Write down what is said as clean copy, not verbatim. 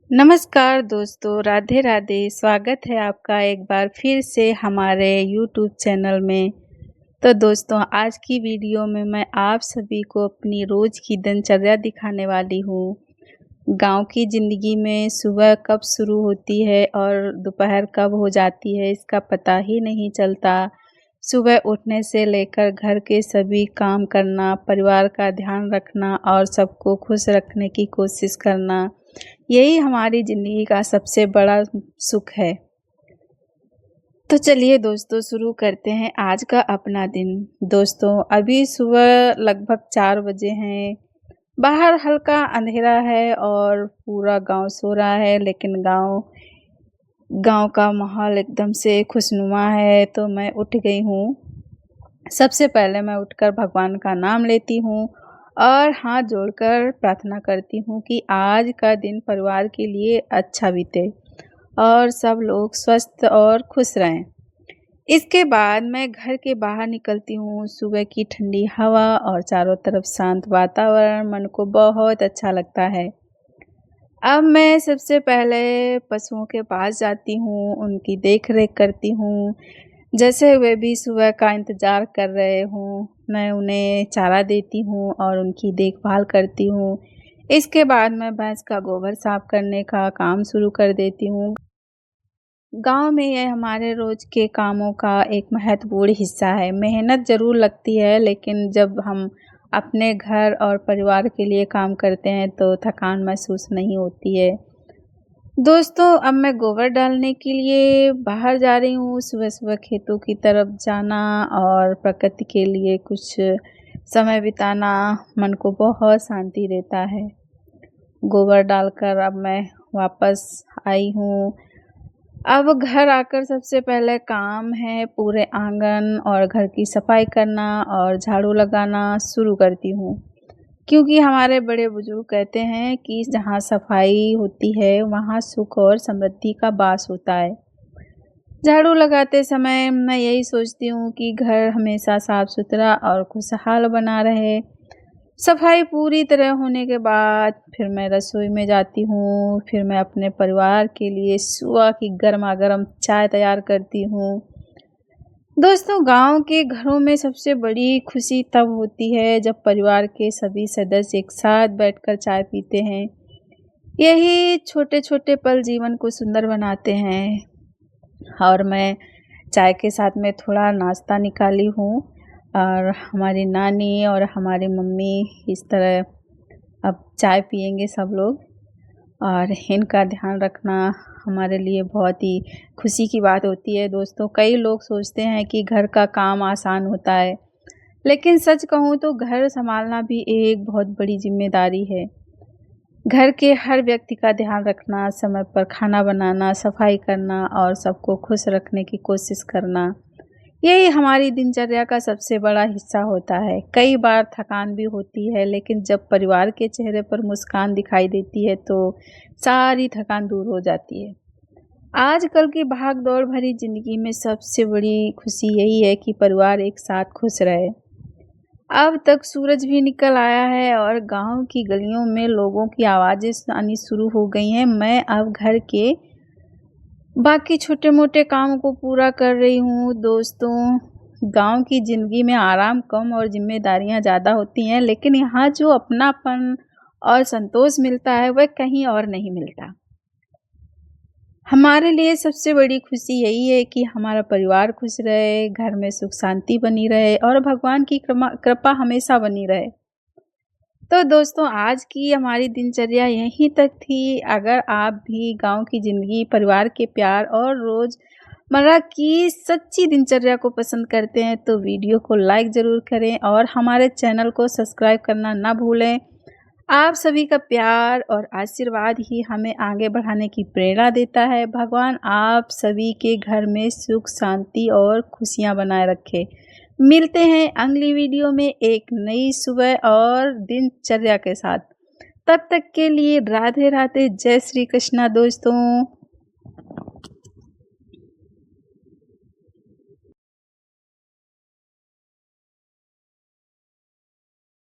नमस्कार दोस्तों, राधे राधे। स्वागत है आपका एक बार फिर से हमारे यूट्यूब चैनल में। तो दोस्तों, आज की वीडियो में मैं आप सभी को अपनी रोज़ की दिनचर्या दिखाने वाली हूँ। गांव की ज़िंदगी में सुबह कब शुरू होती है और दोपहर कब हो जाती है, इसका पता ही नहीं चलता। सुबह उठने से लेकर घर के सभी काम करना, परिवार का ध्यान रखना और सबको खुश रखने की कोशिश करना, यही हमारी ज़िंदगी का सबसे बड़ा सुख है। तो चलिए दोस्तों, शुरू करते हैं आज का अपना दिन। दोस्तों, अभी सुबह लगभग 4 बजे हैं। बाहर हल्का अंधेरा है और पूरा गांव सो रहा है, लेकिन गांव गांव का माहौल एकदम से खुशनुमा है। तो मैं उठ गई हूँ। सबसे पहले मैं उठकर भगवान का नाम लेती हूँ और हाथ जोड़कर प्रार्थना करती हूँ कि आज का दिन परिवार के लिए अच्छा बीते और सब लोग स्वस्थ और खुश रहें। इसके बाद मैं घर के बाहर निकलती हूँ। सुबह की ठंडी हवा और चारों तरफ शांत वातावरण मन को बहुत अच्छा लगता है। अब मैं सबसे पहले पशुओं के पास जाती हूँ, उनकी देख-रेख करती हूँ। जैसे वे भी सुबह का इंतज़ार कर रहे हों, मैं उन्हें चारा देती हूँ और उनकी देखभाल करती हूँ। इसके बाद मैं भैंस का गोबर साफ करने का काम शुरू कर देती हूँ। गाँव में ये हमारे रोज़ के कामों का एक महत्वपूर्ण हिस्सा है। मेहनत ज़रूर लगती है, लेकिन जब हम अपने घर और परिवार के लिए काम करते हैं तो थकान महसूस नहीं होती है। दोस्तों, अब मैं गोबर डालने के लिए बाहर जा रही हूँ। सुबह-सुबह खेतों की तरफ जाना और प्रकृति के लिए कुछ समय बिताना मन को बहुत शांति देता है। गोबर डालकर अब मैं वापस आई हूँ। अब घर आकर सबसे पहले काम है पूरे आंगन और घर की सफाई करना और झाड़ू लगाना शुरू करती हूँ। क्योंकि हमारे बड़े बुजुर्ग कहते हैं कि जहाँ सफाई होती है वहाँ सुख और समृद्धि का वास होता है। झाड़ू लगाते समय मैं यही सोचती हूँ कि घर हमेशा साफ सुथरा और खुशहाल बना रहे। सफाई पूरी तरह होने के बाद फिर मैं रसोई में जाती हूँ। फिर मैं अपने परिवार के लिए सुबह की गरमा-गरम चाय तैयार करती हूँ। दोस्तों, गांव के घरों में सबसे बड़ी खुशी तब होती है जब परिवार के सभी सदस्य एक साथ बैठकर चाय पीते हैं। यही छोटे-छोटे पल जीवन को सुंदर बनाते हैं। और मैं चाय के साथ में थोड़ा नाश्ता निकाली हूँ और हमारी नानी और हमारी मम्मी इस तरह अब चाय पिएंगे सब लोग, और इनका ध्यान रखना हमारे लिए बहुत ही खुशी की बात होती है। दोस्तों, कई लोग सोचते हैं कि घर का काम आसान होता है, लेकिन सच कहूँ तो घर संभालना भी एक बहुत बड़ी जिम्मेदारी है। घर के हर व्यक्ति का ध्यान रखना, समय पर खाना बनाना, सफाई करना और सबको खुश रखने की कोशिश करना, यही हमारी दिनचर्या का सबसे बड़ा हिस्सा होता है। कई बार थकान भी होती है, लेकिन जब परिवार के चेहरे पर मुस्कान दिखाई देती है तो सारी थकान दूर हो जाती है। आजकल की भाग-दौड़ भरी ज़िंदगी में सबसे बड़ी खुशी यही है कि परिवार एक साथ खुश रहे। अब तक सूरज भी निकल आया है और गाँव की गलियों में लोगों की आवाज़ें आनी शुरू हो गई हैं। मैं अब घर के बाकी छोटे-मोटे कामों को पूरा कर रही हूँ। दोस्तों, गाँव की ज़िंदगी में आराम कम और ज़िम्मेदारियाँ ज़्यादा होती हैं, लेकिन यहाँ जो अपनापन और संतोष मिलता है, वह कहीं और नहीं मिलता। हमारे लिए सबसे बड़ी खुशी यही है कि हमारा परिवार खुश रहे, घर में सुख शांति बनी रहे और भगवान की कृपा हमेशा बनी रहे। तो दोस्तों, आज की हमारी दिनचर्या यहीं तक थी। अगर आप भी गाँव की ज़िंदगी, परिवार के प्यार और रोज़मर्रा की सच्ची दिनचर्या को पसंद करते हैं तो वीडियो को लाइक ज़रूर करें और हमारे चैनल को सब्सक्राइब करना ना भूलें। आप सभी का प्यार और आशीर्वाद ही हमें आगे बढ़ाने की प्रेरणा देता है। भगवान आप सभी के घर में सुख, शांति और खुशियाँ बनाए रखे। मिलते हैं अगली वीडियो में एक नई सुबह और दिनचर्या के साथ। तब तक के लिए राधे राधे, जय श्री कृष्णा दोस्तों।